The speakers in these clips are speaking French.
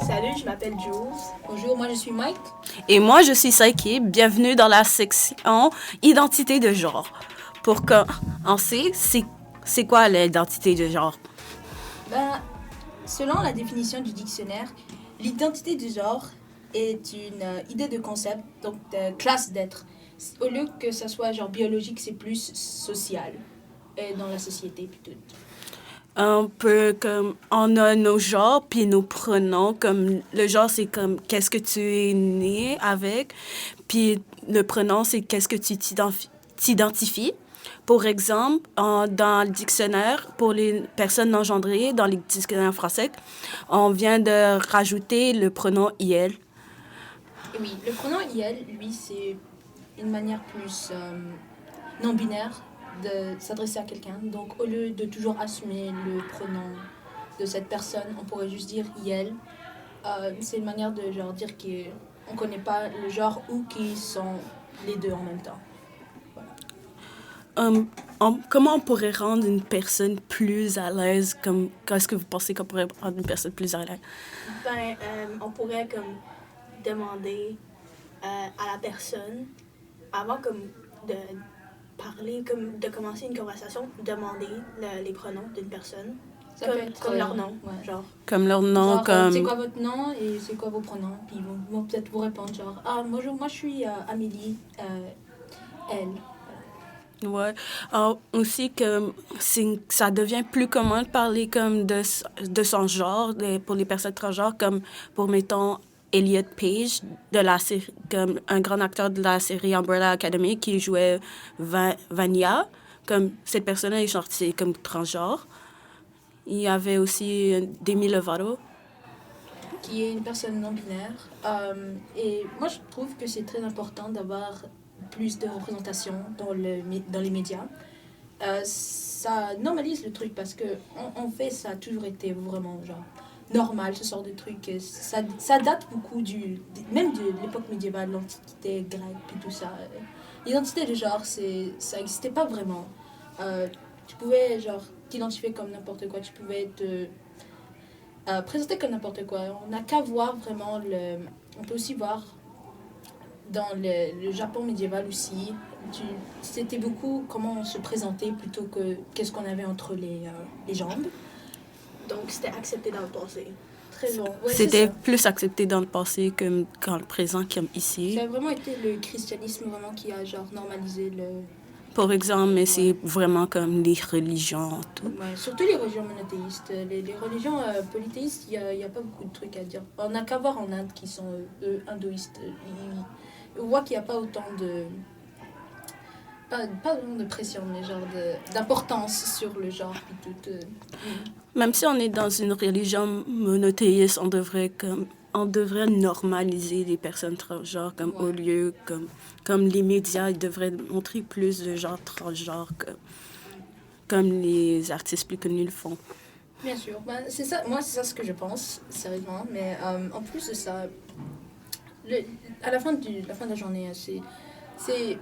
Salut, je m'appelle Jules. Bonjour, moi je suis Mike. Et moi, je suis Saiki. Bienvenue dans la section Identité de genre. Pour qu'on sait, c'est quoi l'identité de genre? Selon la définition du dictionnaire, l'identité du genre est une idée de concept, donc de classe d'être. Au lieu que ça soit genre biologique, c'est plus social et dans la société plutôt. Un peu comme on a nos genres puis nos pronoms. Comme le genre, c'est comme qu'est-ce que tu es né avec. Puis le pronom, c'est qu'est-ce que tu t'identifies. Pour exemple, dans le dictionnaire, pour les personnes non genrées, dans les dictionnaires français, on vient de rajouter le pronom IL. Et oui, le pronom IL, lui, c'est une manière plus non-binaire de s'adresser à quelqu'un. Donc, au lieu de toujours assumer le pronom de cette personne, on pourrait juste dire IL. C'est une manière de genre dire qu'on ne connaît pas le genre ou qui sont les deux en même temps. Comment on pourrait rendre une personne plus à l'aise? Qu'est-ce que vous pensez qu'on pourrait rendre une personne plus à l'aise? On pourrait comme demander à la personne, avant comme de parler, comme de commencer une conversation, demander les pronoms d'une personne. Ça Comme, peut être, comme leur nom, ouais. genre. Comme leur nom, Genre, c'est quoi votre nom et c'est quoi vos pronoms? Puis ils vont peut-être vous répondre genre, moi je suis Amélie, elle. Ouais. Aussi que ça devient plus commun de parler comme de son genre pour les personnes transgenres, comme pour, mettons, Elliot Page, de la série, comme un grand acteur de la série Umbrella Academy qui jouait Vanya. Comme cette personne-là est sortie comme transgenre. Il y avait aussi Demi Lovato. Qui est une personne non-binaire. Et moi, je trouve que c'est très important d'avoir plus de représentation dans les médias. Ça normalise le truc parce que en fait, ça a toujours été vraiment genre normal, ce genre de truc. Ça date beaucoup même de l'époque médiévale, l'Antiquité grecque, puis tout ça. L'identité de genre, ça n'existait pas vraiment. Tu pouvais genre t'identifier comme n'importe quoi, tu pouvais te présenter comme n'importe quoi. On n'a qu'à voir vraiment on peut aussi voir dans le Japon médiéval aussi. C'était beaucoup comment on se présentait plutôt que qu'est-ce qu'on avait entre les jambes. Donc c'était accepté dans le passé. Très bon. Ouais, C'était plus accepté dans le passé que dans le présent, comme ici. Ça a vraiment été le christianisme vraiment qui a genre normalisé Par exemple, mais c'est vraiment comme les religions, tout. Ouais, surtout les religions monothéistes. Les religions polythéistes, il y a pas beaucoup de trucs à dire. On n'a qu'à voir en Inde qui sont hindouistes. On voit qu'il n'y a pas autant de... Pas vraiment de pression, mais genre d'importance sur le genre. Puis tout, Même si on est dans une religion monothéiste, on devrait normaliser les personnes transgenres comme au lieu comme les médias, ils devraient montrer plus de gens transgenres comme les artistes plus connus le font. Bien sûr, c'est ça. Moi c'est ça ce que je pense, sérieusement. Mais en plus de ça, à la fin de la journée, c'est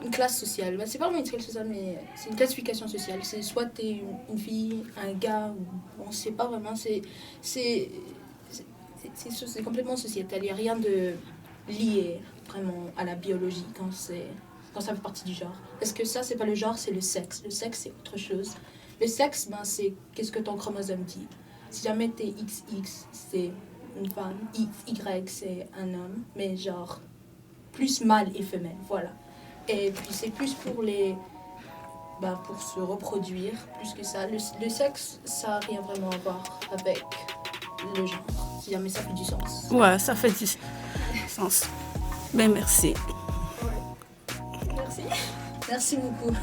une classe sociale. C'est pas vraiment une classe sociale, mais c'est une classification sociale. C'est soit t'es une fille, un gars, ou on sait pas vraiment. C'est complètement sociétal. Il n'y a rien de lié vraiment à la biologie quand ça fait partie du genre. Parce que ça, c'est pas le genre, c'est le sexe. Le sexe, c'est autre chose. Le sexe, c'est qu'est-ce que ton chromosome dit. Si jamais t'es XX, c'est une femme. Y, c'est un homme. Mais genre, plus mâle et femelle, voilà. Et puis c'est plus pour pour se reproduire, plus que ça. Le sexe, ça n'a rien vraiment à voir avec le genre. Si jamais ça fait du sens. Ouais, ça fait du sens. Ben, merci. Merci. Merci beaucoup.